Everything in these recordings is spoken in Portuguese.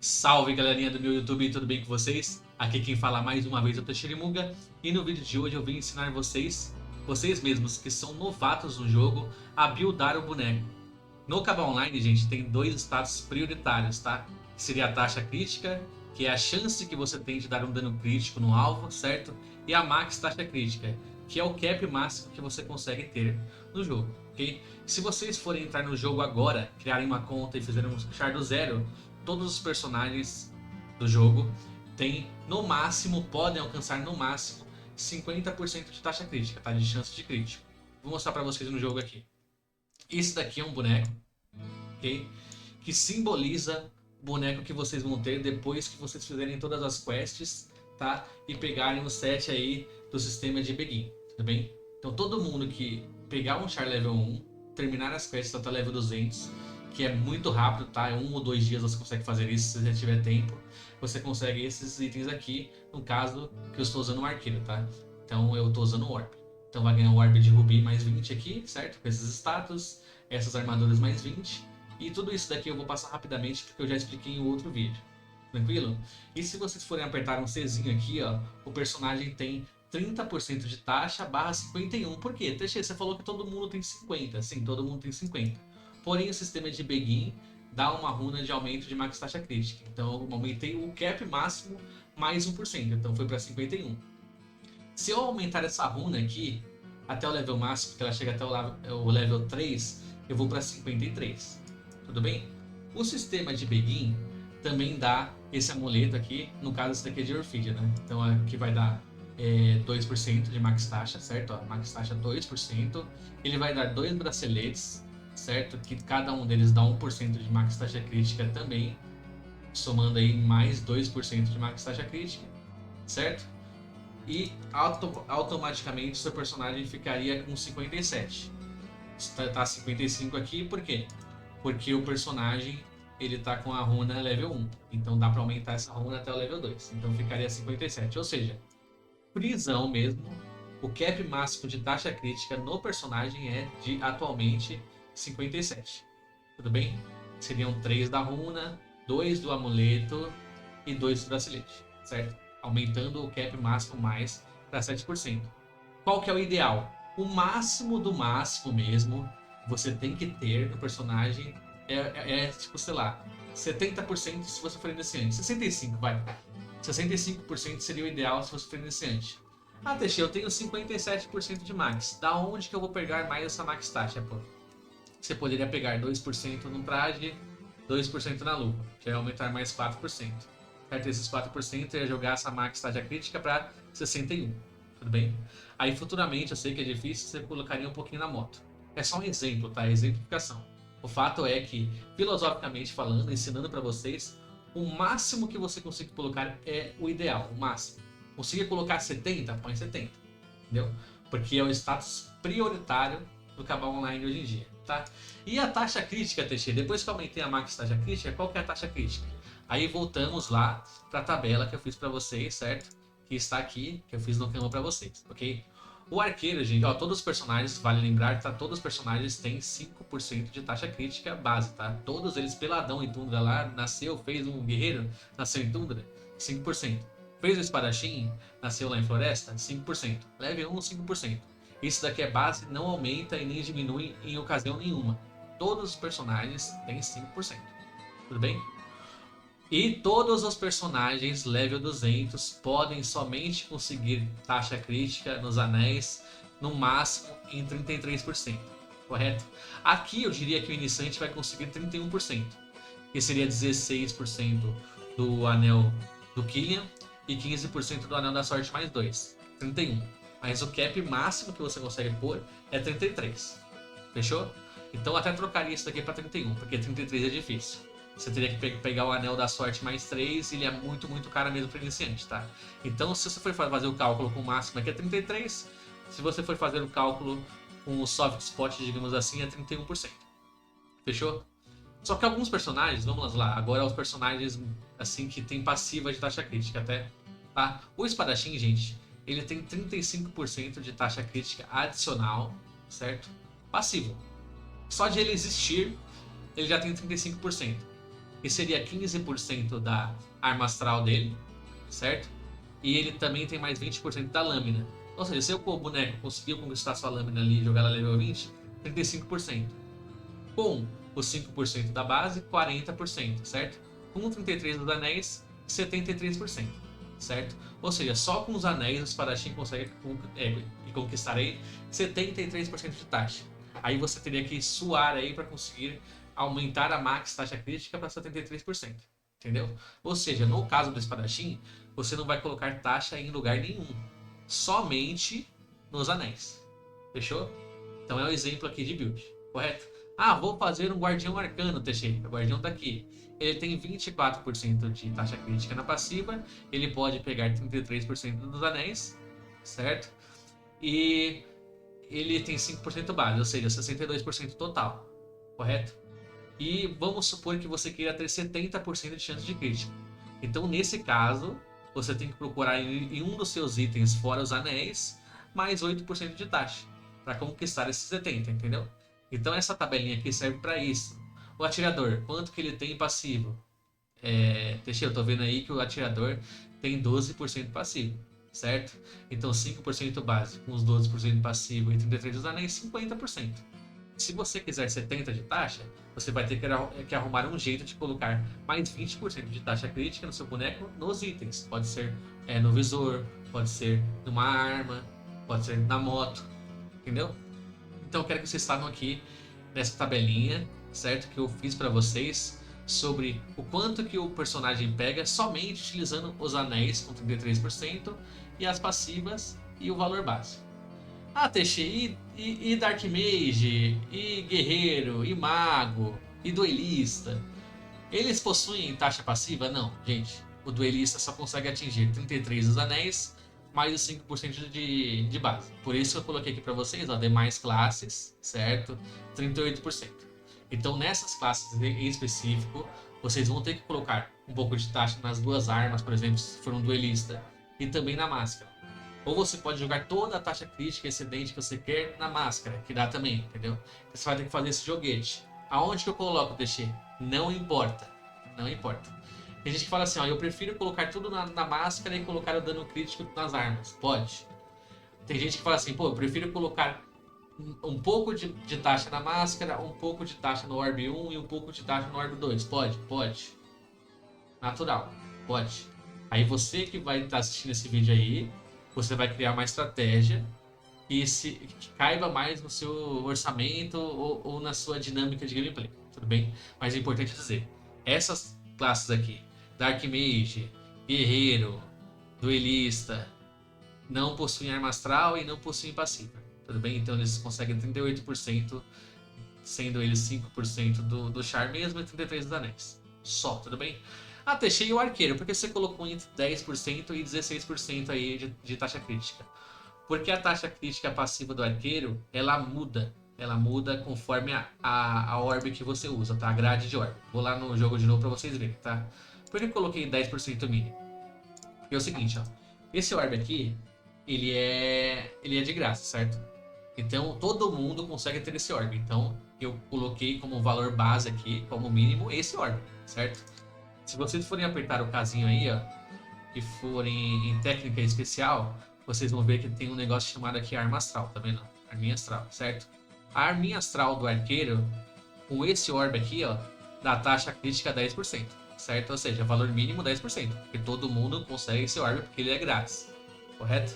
Salve galerinha do meu YouTube, tudo bem com vocês? Aqui quem fala mais uma vez é o Teixeirimuga e no vídeo de hoje eu vim ensinar vocês mesmos que são novatos no jogo, a buildar o boneco. No Cabal Online, gente, tem dois status prioritários, tá? Que seria a taxa crítica, que é a chance que você tem de dar um dano crítico no alvo, certo? E a max taxa crítica, que é o cap máximo que você consegue ter no jogo, ok? Se vocês forem entrar no jogo agora, criarem uma conta e fizerem um char do zero, todos os personagens do jogo têm no máximo, podem alcançar no máximo 50% de taxa crítica, tá? De chance de crítico. Vou mostrar para vocês no jogo aqui. Esse daqui é um boneco, ok? Que simboliza o boneco que vocês vão ter depois que vocês fizerem todas as quests, tá? E pegarem o set aí do sistema de Begin, tudo bem? Então todo mundo que pegar um char level 1, terminar as quests até level 200, que é muito rápido, tá? Em 1 ou 2 dias você consegue fazer isso se você tiver tempo. Você consegue esses itens aqui, no caso que eu estou usando o arqueiro, tá? Então eu estou usando o Orb. Então vai ganhar o Orb de Rubi mais 20 aqui, certo? Com esses status, essas armaduras mais 20. E tudo isso daqui eu vou passar rapidamente porque eu já expliquei em outro vídeo. Tranquilo? E se vocês forem apertar um Czinho aqui, ó, o personagem tem 30% de taxa barra 51. Por quê? Teixeira, você falou que todo mundo tem 50. Sim, todo mundo tem 50. Porém, o sistema de Begin dá uma runa de aumento de max taxa crítica. Então, eu aumentei o cap máximo mais 1%. Então, foi para 51. Se eu aumentar essa runa aqui até o level máximo, que ela chega até o level 3, eu vou para 53. Tudo bem? O sistema de Begin também dá esse amuleto aqui, no caso esse daqui é de Orfídea, né? Então aqui vai dar 2% de max taxa, certo? Ó, max taxa 2%. Ele vai dar 2 braceletes, certo? Que cada um deles dá 1% de max taxa crítica também, somando aí mais 2% de max taxa crítica, certo? E automaticamente seu personagem ficaria com 57. Tá 55 aqui, por quê? Porque o personagem ele tá com a runa level 1. Então dá para aumentar essa runa até o level 2. Então ficaria 57. Ou seja, prisão mesmo, o cap máximo de taxa crítica no personagem é de atualmente 57. Tudo bem? Seriam 3 da runa, 2 do amuleto e 2 do bracelete, certo? Aumentando o cap máximo mais para 7%. Qual que é o ideal? O máximo do máximo mesmo você tem que ter no personagem tipo, sei lá, 70% se você for iniciante. 65%, vai. 65% seria o ideal se você for iniciante. Ah, Teixeira, eu tenho 57% de max. Da onde que eu vou pegar mais essa max taxa, pô? Você poderia pegar 2% no traje, 2% na luva, que ia aumentar mais 4%. Certo? Esses 4% ia jogar essa max taxa crítica para 61. Tudo bem? Aí futuramente, eu sei que é difícil, você colocaria um pouquinho na moto. É só um exemplo, tá? Exemplificação. O fato é que, filosoficamente falando, ensinando para vocês, o máximo que você consegue colocar é o ideal, o máximo. Conseguir colocar 70? Põe 70. Entendeu? Porque é o status prioritário do Cabal Online hoje em dia, tá? E a taxa crítica, Teixeira, depois que eu aumentei a max taxa crítica, qual que é a taxa crítica? Aí voltamos lá para a tabela que eu fiz para vocês, certo? Que está aqui, que eu fiz no Canva para vocês, ok? O arqueiro, gente, ó, todos os personagens, vale lembrar, tá? Todos os personagens têm 5% de taxa crítica base, tá? Todos eles peladão em tundra lá, nasceu, fez um guerreiro, nasceu em tundra, 5%. Fez o espadachim, nasceu lá em floresta, 5%. Level 1, 5%. Isso daqui é base, não aumenta e nem diminui em ocasião nenhuma. Todos os personagens têm 5%. Tudo bem? E todos os personagens level 200 podem somente conseguir taxa crítica nos anéis no máximo em 33%, correto? Aqui eu diria que o iniciante vai conseguir 31%, que seria 16% do anel do Killian e 15% do anel da sorte mais 2, 31. Mas o cap máximo que você consegue pôr é 33. Fechou? Então até trocaria isso daqui para 31, porque 33 é difícil. Você teria que pegar o anel da sorte mais 3, ele é muito, muito caro mesmo para iniciante, tá? Então, se você for fazer o cálculo com o máximo aqui é 33, se você for fazer o cálculo com o soft spot, digamos assim, é 31%. Fechou? Só que alguns personagens, vamos lá, agora os personagens assim que tem passiva de taxa crítica até, tá? O espadachim, gente, ele tem 35% de taxa crítica adicional, certo? Passivo. Só de ele existir, ele já tem 35%. que seria 15% da arma astral dele, certo? E ele também tem mais 20% da lâmina. Ou seja, se o boneco conseguiu conquistar sua lâmina ali e jogar ela level 20, 35%. Com os 5% da base, 40%, certo? Com 33 dos anéis, 73%, certo? Ou seja, só com os anéis o espadachim consegue conquistar aí 73% de taxa. Aí você teria que suar aí para conseguir aumentar a max taxa crítica para 73%, entendeu? Ou seja, no caso do espadachim, você não vai colocar taxa em lugar nenhum, somente nos anéis. Fechou? Então é um exemplo aqui de build, correto? Ah, vou fazer um guardião arcano, Teixeira. O guardião tá aqui. Ele tem 24% de taxa crítica na passiva. Ele pode pegar 33% dos anéis, certo? E ele tem 5% base, ou seja, 62% total, correto? E vamos supor que você queira ter 70% de chance de crítico. Então, nesse caso, você tem que procurar em um dos seus itens, fora os anéis, mais 8% de taxa, para conquistar esses 70%, entendeu? Então, essa tabelinha aqui serve para isso. O atirador, quanto que ele tem passivo? Teixeira, eu tô vendo aí que o atirador tem 12% passivo, certo? Então 5% base com os 12% passivo e 33% dos anéis, 50%. Se você quiser 70% de taxa, você vai ter que arrumar um jeito de colocar mais 20% de taxa crítica no seu boneco nos itens. Pode ser no visor, pode ser numa arma, pode ser na moto, entendeu? Então eu quero que vocês saibam aqui nessa tabelinha, certo? Que eu fiz para vocês sobre o quanto que o personagem pega somente utilizando os anéis com 33% e as passivas e o valor base. Ah, Teixeira, e Dark Mage, e Guerreiro, e Mago, e Duelista, eles possuem taxa passiva? Não, gente. O Duelista só consegue atingir 33 dos anéis mais os 5% de base. Por isso eu coloquei aqui para vocês, ó, demais classes, certo? 38%. Então nessas classes em específico, vocês vão ter que colocar um pouco de taxa nas duas armas, por exemplo, se for um duelista, e também na máscara. Ou você pode jogar toda a taxa crítica excedente que você quer na máscara, que dá também, entendeu? Você vai ter que fazer esse joguete. Aonde que eu coloco, Teixeira? Não importa. Não importa. Tem gente que fala assim, ó, eu prefiro colocar tudo na máscara e colocar o dano crítico nas armas. Pode. Tem gente que fala assim, pô, eu prefiro colocar um pouco de taxa na máscara, um pouco de taxa no Orb 1 e um pouco de taxa no Orb 2. Pode? Pode. Natural. Pode. Aí você que vai estar assistindo esse vídeo aí, você vai criar uma estratégia que caiba mais no seu orçamento ou na sua dinâmica de gameplay, tudo bem? Mas é importante dizer, essas classes aqui, Dark Mage, Guerreiro, Duelista, não possuem arma astral e não possuem passiva, tudo bem? Então eles conseguem 38%, sendo eles 5% do char mesmo e 33% dos anéis. Só, tudo bem? Ah, Teixeira, o arqueiro, porque você colocou entre 10% e 16% aí de taxa crítica? Porque a taxa crítica passiva do arqueiro, ela muda. Ela muda conforme a orb que você usa, tá? A grade de orb. Vou lá no jogo de novo pra vocês verem, tá? Por que eu coloquei 10% mínimo? Porque é o seguinte, ó. Esse orb aqui, ele é de graça, certo? Então, todo mundo consegue ter esse orb. Então, eu coloquei como valor base aqui, como mínimo, esse orb, certo? Se vocês forem apertar o casinho aí, ó, e forem em técnica especial, vocês vão ver que tem um negócio chamado aqui arma astral, tá vendo? Arminha astral, certo? A arminha astral do arqueiro, com esse orb aqui, ó, dá taxa crítica 10%, certo? Ou seja, valor mínimo 10%, porque todo mundo consegue esse orb porque ele é grátis, correto?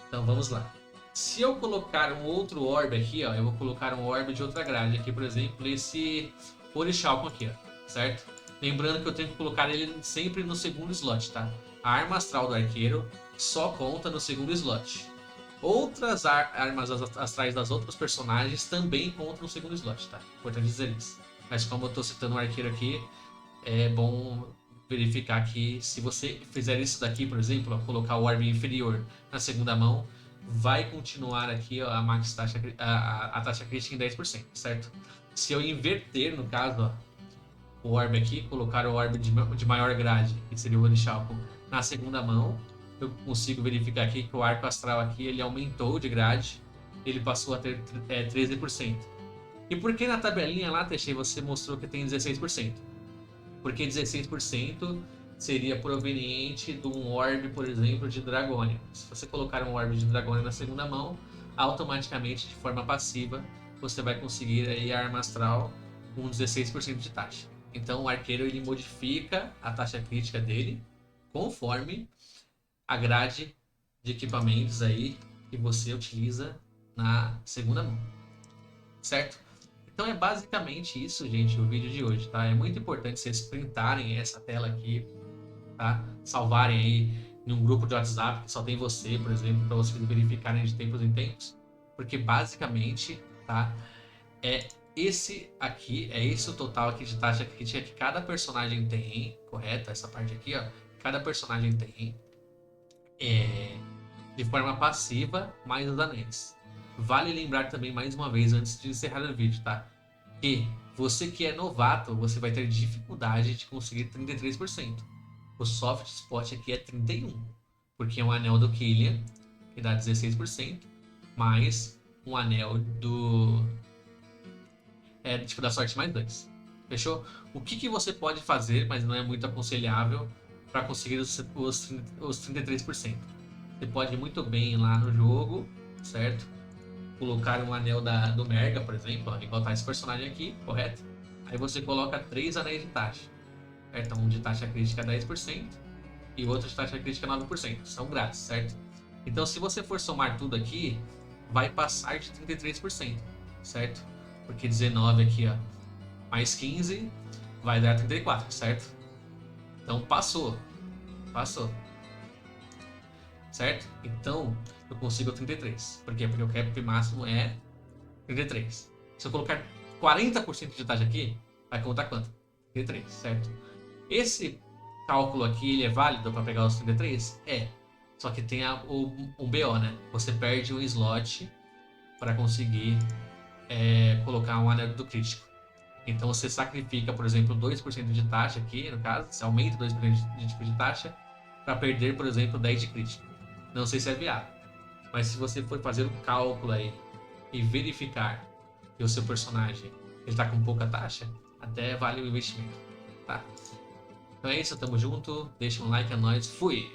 Então vamos lá. Se eu colocar um outro orb aqui, ó, eu vou colocar um orb de outra grade aqui, por exemplo, esse Orichalcon aqui, ó, certo? Lembrando que eu tenho que colocar ele sempre no segundo slot, tá? A arma astral do arqueiro só conta no segundo slot. Outras armas astrais das outros personagens também contam no segundo slot, tá? Importante dizer isso. Mas como eu tô citando o arqueiro aqui, é bom verificar que se você fizer isso daqui, por exemplo, ó, colocar o orb inferior na segunda mão, vai continuar aqui ó, a max taxa, a taxa crítica em 10%, certo? Se eu inverter, no caso, ó, o orb aqui, colocar o orb de maior grade, que seria o Orichalcon, na segunda mão, eu consigo verificar aqui que o arco astral aqui ele aumentou de grade, ele passou a ter 13%. E por que na tabelinha lá, Teixeira, você mostrou que tem 16%? Porque 16% seria proveniente de um orbe, por exemplo, de Dragônia. Se você colocar um orbe de Dragônia na segunda mão, automaticamente, de forma passiva, você vai conseguir aí a arma astral com 16% de taxa. Então o arqueiro ele modifica a taxa crítica dele conforme a grade de equipamentos aí que você utiliza na segunda mão, certo? Então é basicamente isso, gente, o vídeo de hoje, tá? É muito importante vocês printarem essa tela aqui, tá? Salvarem aí em um grupo de WhatsApp que só tem você, por exemplo, para vocês verificarem de tempos em tempos, porque basicamente, tá? É esse o total aqui de taxa crítica que cada personagem tem, correto? Essa parte aqui, ó, cada personagem tem de forma passiva mais os anéis. Vale lembrar também mais uma vez antes de encerrar o vídeo, tá? Que você que é novato, você vai ter dificuldade de conseguir 33%. O soft spot aqui é 31%, porque é um anel do Killian, que dá 16%, mais um anel do tipo da sorte mais 2. Fechou? O que você pode fazer, mas não é muito aconselhável, para conseguir os 33%? Você pode muito bem ir lá no jogo, certo? Colocar um anel do Merga, por exemplo, igual tá esse personagem aqui, correto? Aí você coloca 3 anéis de taxa, certo? Um de taxa crítica 10% e outro de taxa crítica 9%. São grátis, certo? Então, se você for somar tudo aqui, vai passar de 33%, certo? Porque 19 aqui, ó, mais 15 vai dar 34, certo? Então passou, certo? Então eu consigo 33. Por quê? Porque o cap máximo é 33. Se eu colocar 40% de taxa aqui, vai contar quanto? 33, certo? Esse cálculo aqui ele é válido para pegar os 33? É. Só que tem um BO, né? Você perde um slot para conseguir colocar um anel do crítico. Então você sacrifica, por exemplo, 2% de taxa aqui, no caso, você aumenta 2% de taxa para perder, por exemplo, 10 de crítico. Não sei se é viável, mas se você for fazer um cálculo aí e verificar que o seu personagem está com pouca taxa, até vale o investimento, tá? Então é isso, tamo junto, deixa um like, é nóis, fui!